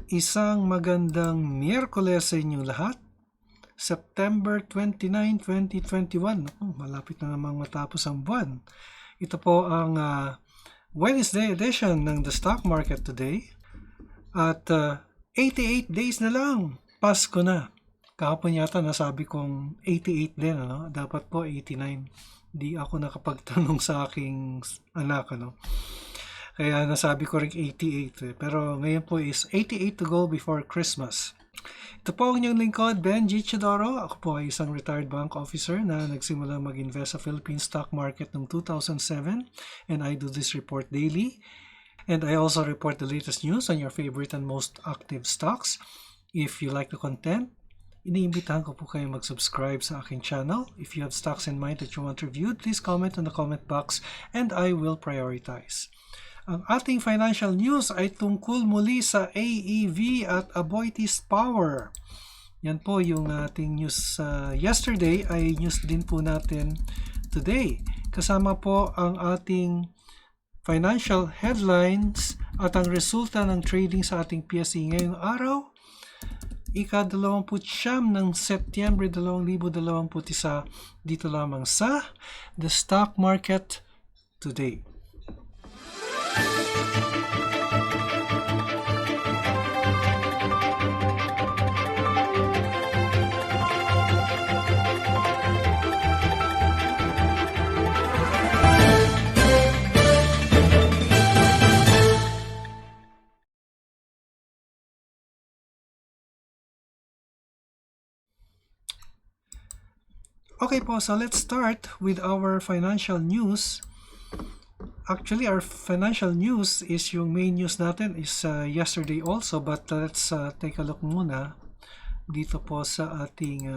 Isang magandang Miyerkules sa inyong lahat. September 29, 2021. Malapit na namang matapos ang buwan. Ito po ang Wednesday edition ng The Stock Market Today. At 88 days na lang. Pasko na. Kahapon yata nasabi kong 88 din. Dapat po 89. Di ako nakapagtanong sa aking anak. Kaya nasabi ko rin 88 Pero ngayon po is 88 to go before Christmas. Ito po ang inyong lingkod, Benji Chidoro. Ako po ay isang retired bank officer na nagsimula mag-invest sa Philippine stock market noong 2007. And I do this report daily. And I also report the latest news on your favorite and most active stocks. If you like the content, iniimbitahan ko po kayo mag-subscribe sa aking channel. If you have stocks in mind that you want reviewed, please comment in the comment box and I will prioritize. Ang ating financial news ay tungkol muli sa AEV at Aboitiz Power. Yan po yung ating news yesterday ay news din po natin today. Kasama po ang ating financial headlines at ang resulta ng trading sa ating PSE ngayong araw. Ika-29 ng Setyembre 2021 dito lamang sa The Stock Market Today. Okay po, so let's start with our financial news. Actually, our financial news is yung main news natin is yesterday also, but let's take a look muna dito po sa ating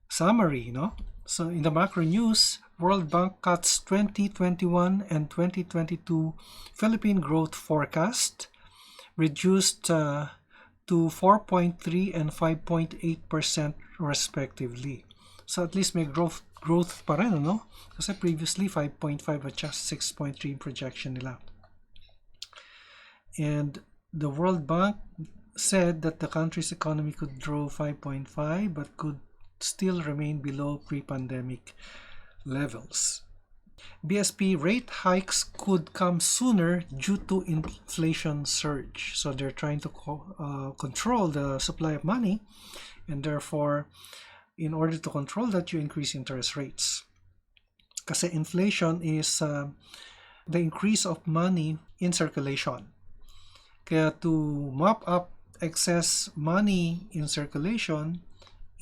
summary, no? So in the macro news, World Bank cuts 2021 and 2022 Philippine growth forecast, reduced to 4.3 and 5.8% respectively. So at least may growth pa rin, Kasi previously 5.5 at just 6.3 projection nila. And the World Bank said that the country's economy could grow 5.5 but could still remain below pre-pandemic levels. BSP rate hikes could come sooner due to inflation surge. So they're trying to control the supply of money, and therefore in order to control that, you increase interest rates. Kasi inflation is the increase of money in circulation. Kaya to mop up excess money in circulation,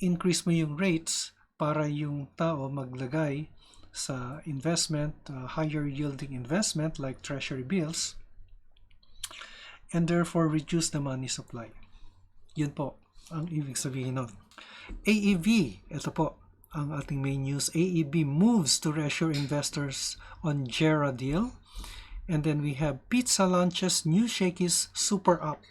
increase mo yung rates para yung tao maglagay sa investment, higher yielding investment like treasury bills, and therefore reduce the money supply. Yun po ang ibig sabihin nun. AEV, ito po ang ating main news. AEV moves to reassure investors on JERA deal. And then we have Pizza launches new Shakey's Super App.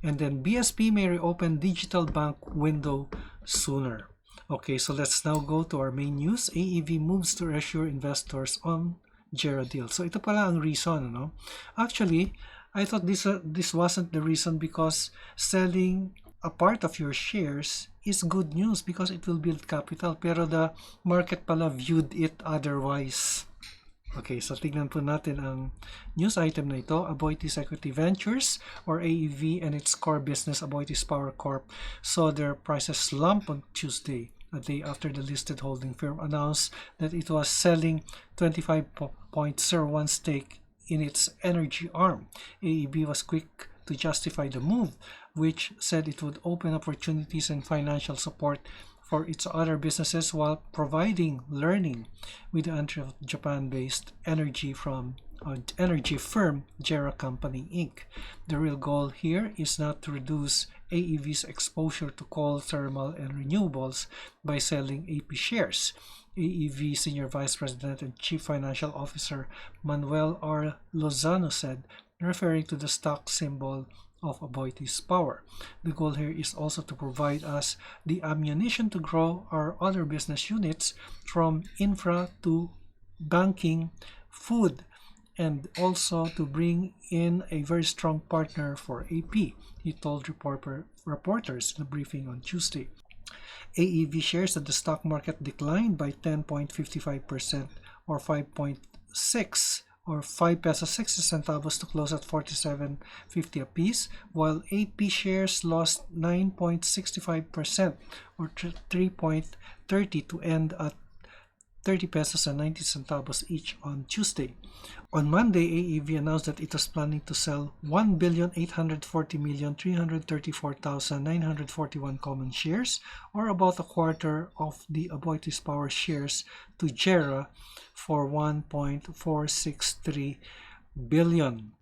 And then BSP may reopen digital bank window sooner. Okay, so let's now go to our main news. AEV moves to reassure investors on JERA deal. So ito pala ang reason, Actually, I thought this wasn't the reason because selling a part of your shares is good news because it will build capital, pero the market pala viewed it otherwise. Okay, so tignan po natin ang news item na ito. Aboitiz Equity Ventures or AEV and its core business Aboitiz Power Corp saw their prices slump on Tuesday, a day after the listed holding firm announced that it was selling 25.01 stake in its energy arm. AEV was quick to justify the move, which said it would open opportunities and financial support for its other businesses while providing learning with the entry of Japan-based energy firm JERA Company Inc. The real goal here is not to reduce AEV's exposure to coal, thermal, and renewables by selling AP shares. AEV Senior Vice President and Chief Financial Officer Manuel R. Lozano said, referring to the stock symbol of Aboitiz Power. The goal here is also to provide us the ammunition to grow our other business units from infra to banking, food, and also to bring in a very strong partner for AP, he told reporters in a briefing on Tuesday. AEV shares at the stock market declined by 10.55% or 5.6 or 5 pesos 60 centavos to close at 47.50 apiece, while AP shares lost 9.65% or 3.30 to end at 30 pesos and 90 centavos each on Tuesday. On Monday, AEV announced that it was planning to sell 1,840,334,941 common shares, or about a quarter of the Aboitiz Power shares, to JERA for 1.463 billion.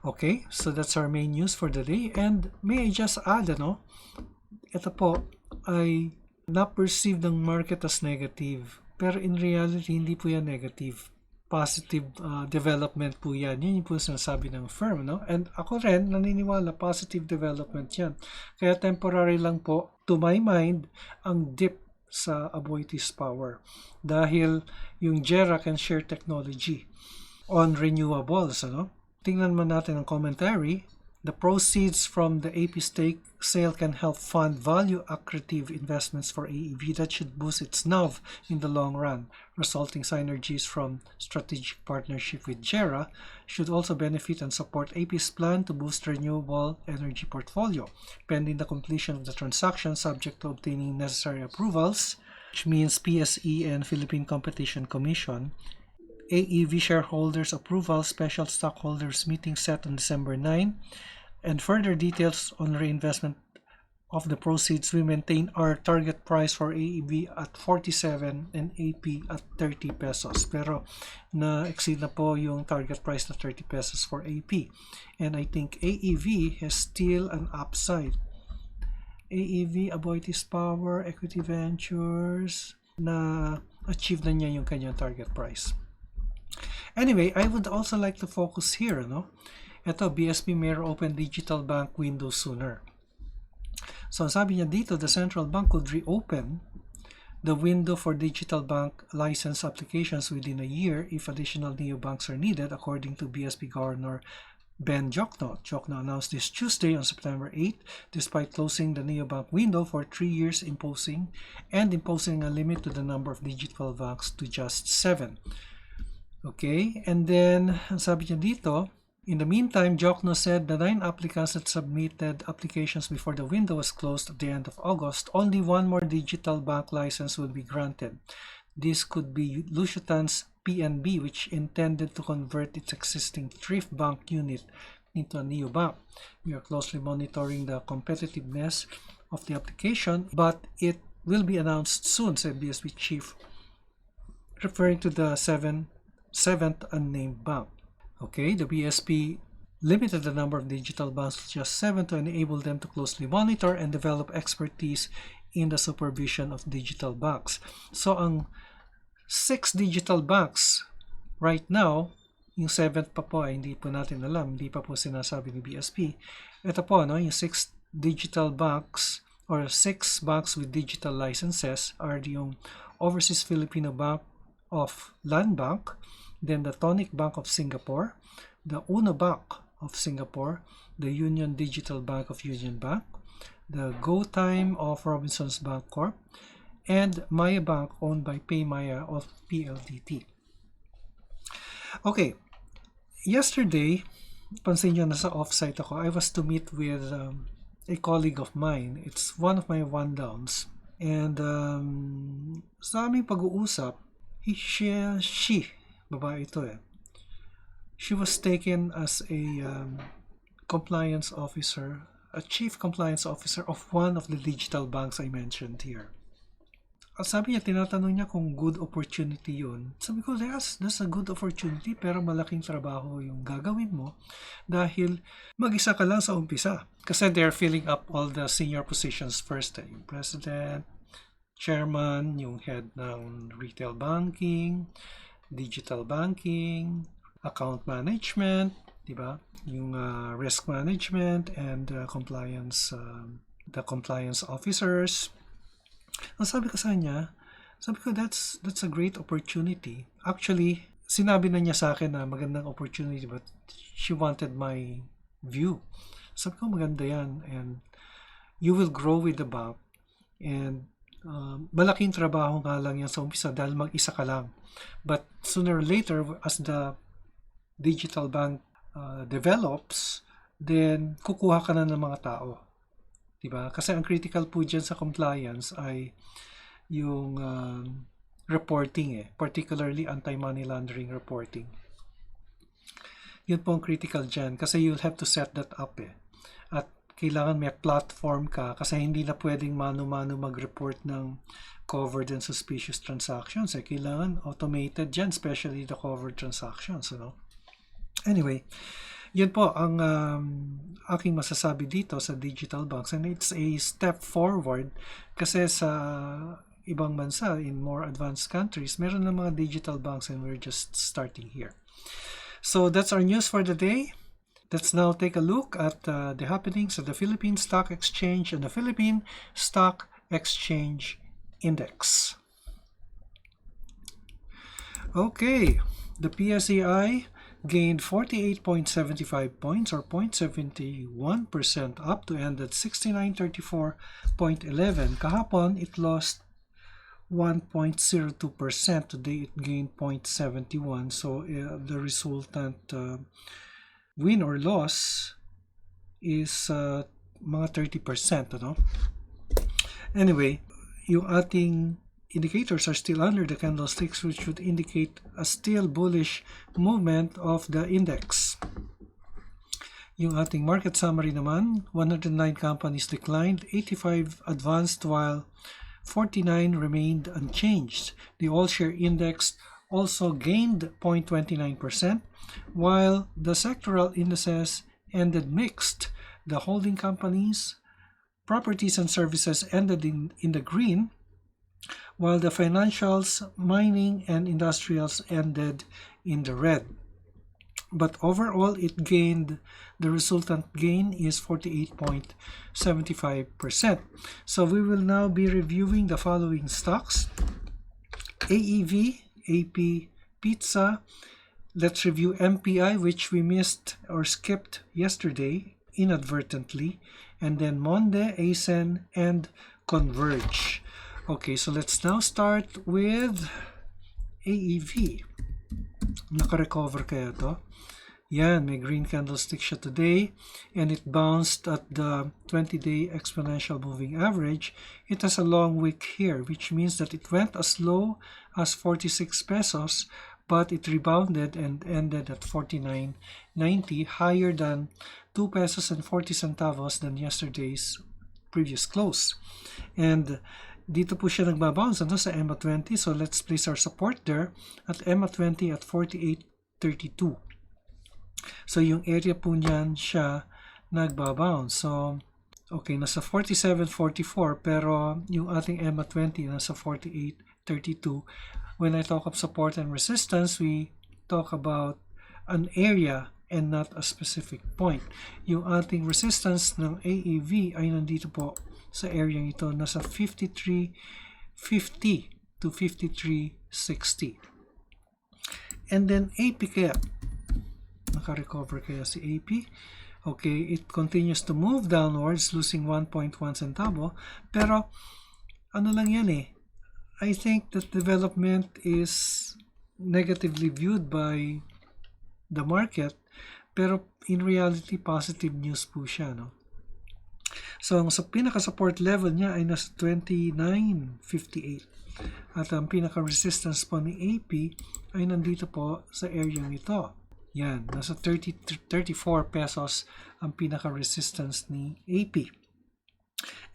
Okay, so that's our main news for the day. And may I just add, ito po ay na-perceive ng market as negative. Pero in reality, hindi po yan negative. Positive development po yan. Yun yung po sinasabi ng firm. No? And ako rin, naniniwala, positive development yan. Kaya temporary lang po, to my mind, ang dip sa Aboitiz Power. Dahil yung JERA can share technology on renewables. Tingnan man natin ang commentary. The proceeds from the AP stake sale can help fund value-accretive investments for AEV that should boost its NAV in the long run. Resulting synergies from strategic partnership with JERA should also benefit and support AP's plan to boost renewable energy portfolio, pending the completion of the transaction subject to obtaining necessary approvals, which means PSE and Philippine Competition Commission. AEV shareholders approval special stockholders meeting set on December 9, and further details on reinvestment of the proceeds. We maintain our target price for AEV at 47 and AP at 30 pesos. Pero na-exceed na po yung target price na 30 pesos for AP. And I think AEV has still an upside. AEV, Aboitiz Power, Equity Ventures, na achieve na niya yung kanyang target price. Anyway, I would also like to focus here, Ito, BSP may open digital bank window sooner. So, sabi niya dito, the central bank could reopen the window for digital bank license applications within a year if additional neobanks are needed, according to BSP Governor Ben Jokno. Jokno announced this Tuesday on September 8, despite closing the neobank window for 3 years, imposing a limit to the number of digital banks to just 7. Okay, and then, sabi niya dito, in the meantime, Jokno said the 9 applicants that submitted applications before the window was closed at the end of August, only 1 more digital bank license will be granted. This could be Lushotan's PNB, which intended to convert its existing thrift bank unit into a neobank. We are closely monitoring the competitiveness of the application, but it will be announced soon, said BSP chief, referring to the seventh unnamed bank. Okay, the BSP limited the number of digital banks to just 7 to enable them to closely monitor and develop expertise in the supervision of digital banks. So, ang 6 digital banks right now, yung 7th pa po ay hindi po natin alam, hindi pa po sinasabi ni BSP. Ito po, yung 6 digital banks or 6 banks with digital licenses are yung Overseas Filipino Bank of Land Bank, then the Tonic Bank of Singapore, the Uno Bank of Singapore, the Union Digital Bank of Union Bank, the GoTime of Robinsons Bank Corp, and Maya Bank owned by PayMaya of PLDT. Okay, yesterday, pansin nyo nasa offsite ako, I was to meet with a colleague of mine. It's one of my one-downs. And sa aming pag-uusap, she babae ito she was taken as a compliance officer, a chief compliance officer of one of the digital banks I mentioned here. At sabi niya, tinatanong niya kung good opportunity yun. Sabi ko, yes, that's a good opportunity, pero malaking trabaho yung gagawin mo dahil mag-isa ka lang sa umpisa. Kasi they're filling up all the senior positions first. Yung president, chairman, yung head ng retail banking, digital banking, account management, diba? Yung risk management and compliance, the compliance officers. Ang sabi ko sa kanya, that's a great opportunity. Actually, sinabi na niya sa akin na magandang opportunity but she wanted my view. Sabi ko maganda yan and you will grow with the bank and malaking trabaho nga lang yan sa umpisa dahil mag-isa ka lang. But sooner or later, as the digital bank develops, then kukuha ka na ng mga tao. Diba? Kasi ang critical po dyan sa compliance ay yung reporting particularly anti-money laundering reporting. Yun po ang critical dyan kasi you'll have to set that up At kailangan may platform ka kasi hindi na pwedeng mano-mano mag-report ng covered and suspicious transactions. Kailangan automated dyan, especially the covered transactions. Anyway, yun po ang aking masasabi dito sa digital banks and it's a step forward kasi sa ibang bansa in more advanced countries meron na mga digital banks and we're just starting here. So that's our news for the day. Let's now take a look at the happenings at the Philippine Stock Exchange and the Philippine Stock Exchange Index. Okay, the PSEI gained 48.75 points or 0.71% up to end at 6934.11. Kahapon, it lost 1.02%. Today, it gained 0.71. So, the resultant win or loss is mga 30%. Anyway, yung ating indicators are still under the candlesticks, which would indicate a still bullish movement of the index. Yung ating market summary naman, 109 companies declined, 85 advanced while 49 remained unchanged. The all-share index also gained 0.29%, while the sectoral indices ended mixed. The holding companies, properties and services ended in the green, while the financials, mining, and industrials ended in the red. But overall, it gained, the resultant gain is 48.75%. So we will now be reviewing the following stocks: AEV, AP, Pizza. Let's review MPI, which we missed or skipped yesterday inadvertently, and then MONDE, ACEN, and Converge. Okay, so let's now start with AEV. Naka-recover kaya to? Yan, may green candlestick siya today and it bounced at the 20-day exponential moving average. It has a long wick here, which means that it went as low as 46 pesos, but it rebounded and ended at 49.90, higher than 2 pesos and 40 centavos than yesterday's previous close. And dito po siya nagbabounce sa EMA20, so let's place our support there at EMA20 at 48.32. So yung area po niyan siya nagbabounce. So okay, nasa 47.44 pero yung ating EMA20 nasa 48.32. When I talk of support and resistance, we talk about an area and not a specific point. Yung ating resistance ng AEV ay nandito po sa area ito, nasa 53.50 to 53.60. And then AP kaya, naka-recover kaya si AP. Okay, it continues to move downwards, losing 1.1 centavo. Pero, ano lang yan I think that development is negatively viewed by the market, pero in reality, positive news po siya, So, sa pinaka-support level niya ay nasa 29.58. At ang pinaka-resistance po ni AP ay nandito po sa area nito. Yan, nasa 34 pesos ang pinaka-resistance ni AP.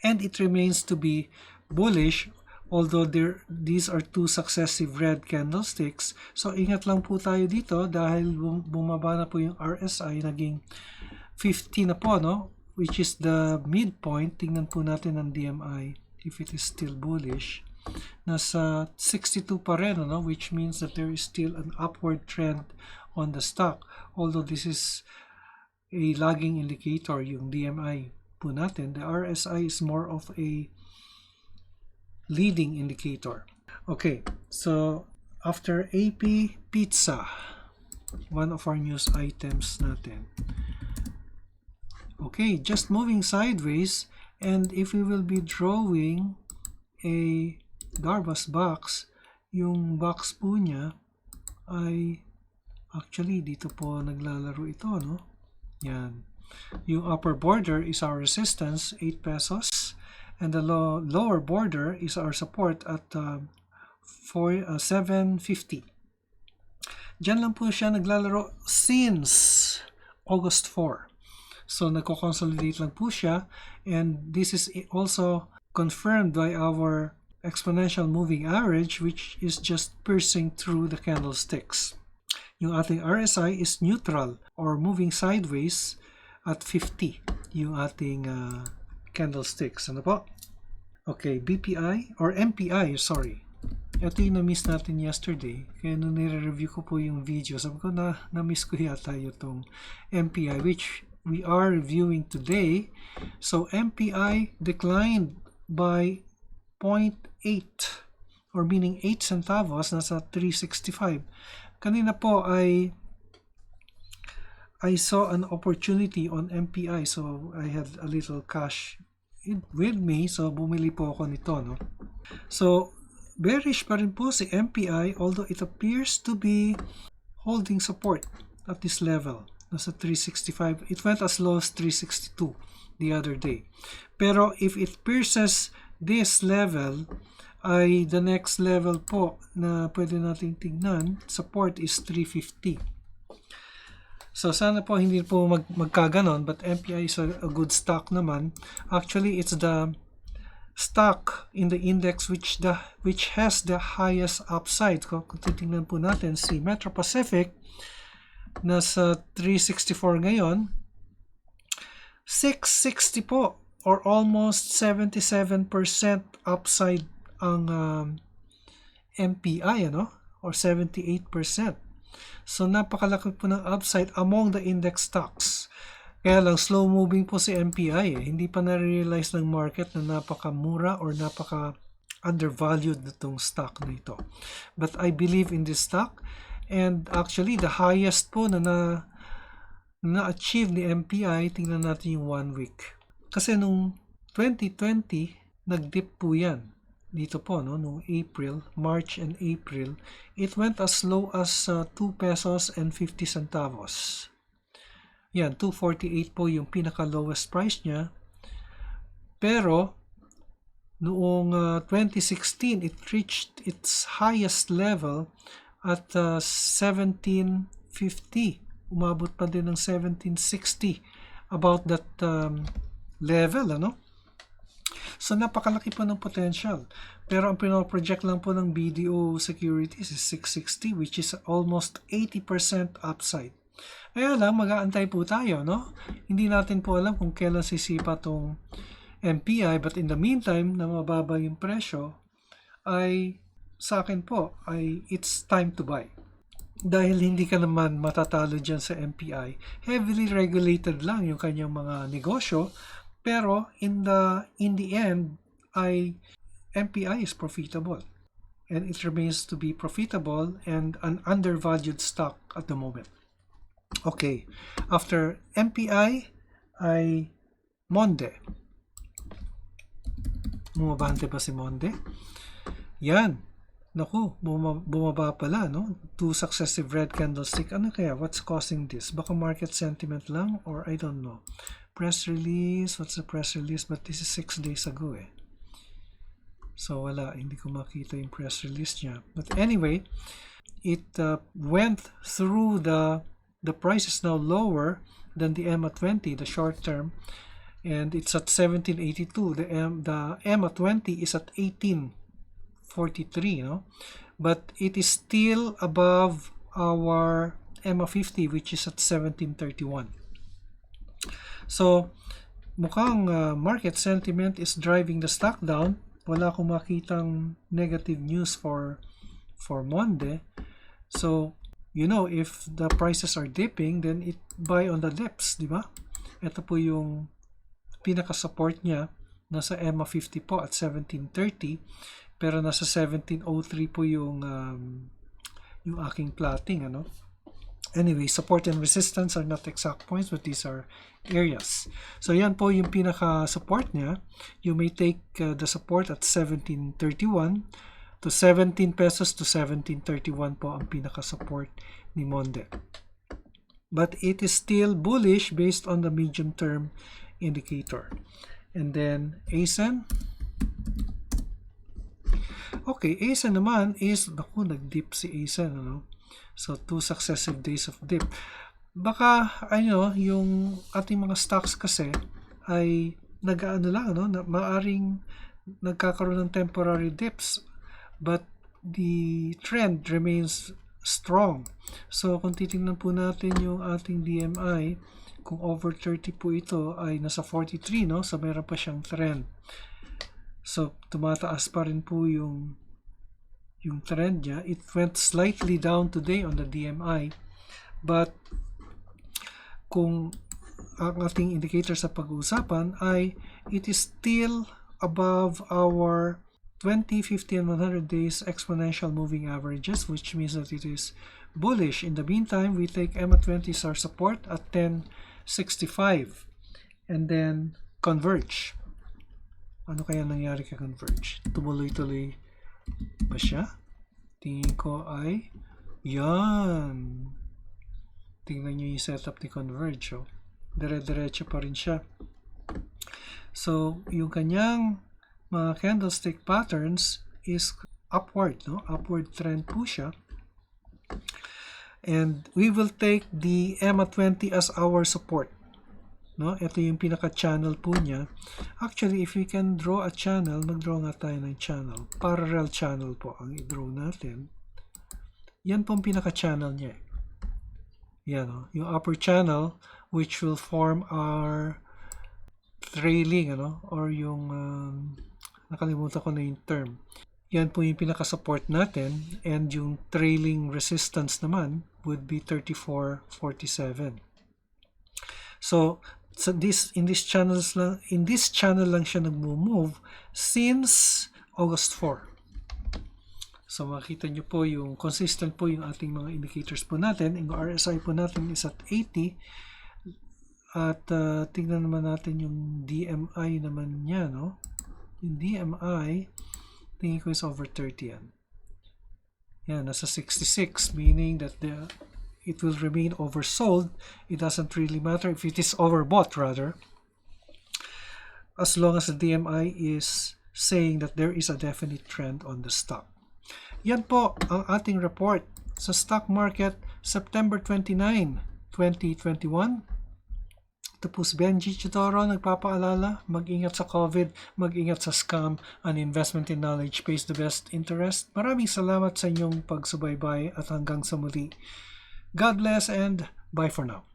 And it remains to be bullish, although these are two successive red candlesticks. So, ingat lang po tayo dito dahil bumaba na po yung RSI, naging 50 na po, which is the midpoint. Tingnan po natin ang DMI if it is still bullish. Nasa 62 pa rin, which means that there is still an upward trend on the stock. Although this is a lagging indicator, yung DMI po natin, the RSI is more of a leading indicator. Okay, so After AP, pizza. One of our news items natin. Okay, just moving sideways, and if we will be drawing a Darvas box, yung box po niya ay actually dito po naglalaro ito, no? Yan. Yung upper border is our resistance, 8 pesos, and the lower border is our support at 7.50. Diyan lang po siya naglalaro since August 4. So nagko-consolidate lang po siya, and this is also confirmed by our exponential moving average, which is just piercing through the candlesticks. Yung ating RSI is neutral or moving sideways at 50. Yung ating candlesticks. Ano po? Okay, BPI or MPI, sorry. Ito yung na-miss natin yesterday. Kaya nung nire-review ko po yung video, sabi ko na-miss ko yata yung MPI, which we are reviewing today. So MPI declined by 0.8 or meaning 8 centavos, nasa 365. Kanina po I saw an opportunity on MPI, so I had a little cash with me, so bumili po ako nito, no? So bearish pa rin po si MPI, although it appears to be holding support at this level. Nasa 365. It went as low as 362 the other day. Pero if it pierces this level, ay the next level po na pwede nating tignan, support is 350. So sana po hindi po magkaganon, but MPI is a good stock naman. Actually, it's the stock in the index which has the highest upside. Kung titingnan po natin si Metro Pacific, nasa 364 ngayon, 660 po or almost 77% upside ang MPI, ano? Or 78%. So napakalaki po ng upside among the index stocks. Kaya lang slow moving po si MPI, eh. Hindi pa na-realize ng market na napakamura or napaka undervalued na itong stock na ito. But I believe in this stock, and actually the highest po na-achieve ni MPI, tingnan natin yung 1 week. Kasi nung 2020, nag-dip po yan. Dito po, no, nung March and April, it went as low as 2 pesos and 50 centavos. Yan, 248 po yung pinaka-lowest price niya. Pero, noong 2016, it reached its highest level at 1750. Umabot pa din ng 1760. About that level, ano? So, napakalaki po ng potential. Pero ang pinoproject lang po ng BDO Securities is 660, which is almost 80% upside. Kaya lang, mag-aantay po tayo, no? Hindi natin po alam kung kailan sisipa tong MPI, but in the meantime, na mababa yung presyo, ay sa akin po, ay it's time to buy. Dahil hindi ka naman matatalo dyan sa MPI. Heavily regulated lang yung kanyang mga negosyo, pero in the end, ay MPI is profitable. And it remains to be profitable and an undervalued stock at the moment. Okay, after MPI ay MONDE. Bumabante pa si MONDE. Yan. Naku, bumaba pala, no? 2 successive red candlestick. Ano kaya? What's causing this? Baka market sentiment lang or I don't know. Press release. What's the press release? But this is 6 days ago, eh. So, wala. Hindi ko makita yung press release niya. But anyway, it went through the price is now lower than the EMA20, the short term, and it's at 1782. The EMA20 is at 1843, no? But it is still above our EMA50, which is at 1731. So, mukhang market sentiment is driving the stock down. Wala akong makitang negative news for MONDE. So, you know, if the prices are dipping, then it buy on the dips, di ba? Ito po yung pinaka-support niya. Nasa EMA50 po at 1730. Pero nasa 1703 po yung yung aking plotting, ano. Anyway, support and resistance are not exact points, but these are areas. So yan po yung pinaka-support niya. You may take the support at 17.31 to 17 pesos to 17.31 po ang pinaka-support ni MONDE. But it is still bullish based on the medium-term indicator. And then ACEN. Okay, ACEN naman is, naku, nag-dip si ACEN, ano? So, 2 successive days of dip. Baka, yung ating mga stocks kasi ay nag-ano lang, maaring nagkakaroon ng temporary dips. But the trend remains strong. So, kung titingnan po natin yung ating DMI, kung over 30 po ito ay nasa 43, no? So, meron pa siyang trend. So, tumataas pa rin po yung trend niya. It went slightly down today on the DMI, but kung ang ating indicator sa pag-uusapan ay it is still above our 20, 50, and 100 days exponential moving averages, which means that it is bullish. In the meantime, we take MA20 as our support at 10.65 and then converge. Ano kaya nangyari kay converge? Tumuloy-tuloy ba siya? Tingin ko ay yan. Tingnan nyo yung setup ni converge. Oh. Dire-diretso pa rin siya. So, yung kanyang mga candlestick patterns is upward. No? Upward trend po siya. And we will take the MA20 as our support. No? Ito yung pinaka-channel po niya. Actually, if we can draw a channel, mag-draw nga tayo ng channel. Parallel channel po ang i-draw natin. Yan po ang pinaka-channel niya. Yan, no? Yung upper channel, which will form our trailing, or yung, nakalimutan ko na yung term. Yan po yung pinaka-support natin. And yung trailing resistance naman would be 34.47. So in this channel lang siya nagmo-move since August 4. So makita nyo po yung consistent po yung ating mga indicators po natin. Yung RSI po natin is at 80. At tingnan naman natin yung DMI naman niya, no? Yung DMI, tingin ko is over 30 yan. Yan, nasa 66, meaning that it will remain oversold. It doesn't really matter if it is overbought, rather, as long as the DMI is saying that there is a definite trend on the stock. Yan po ang ating report sa stock market September 29, 2021. Ito po si Benji Chitoro, nagpapaalala, mag-ingat sa COVID, mag-ingat sa scam, an investment in knowledge pays the best interest. Maraming salamat sa inyong pagsubaybay at hanggang sa muli. God bless and bye for now.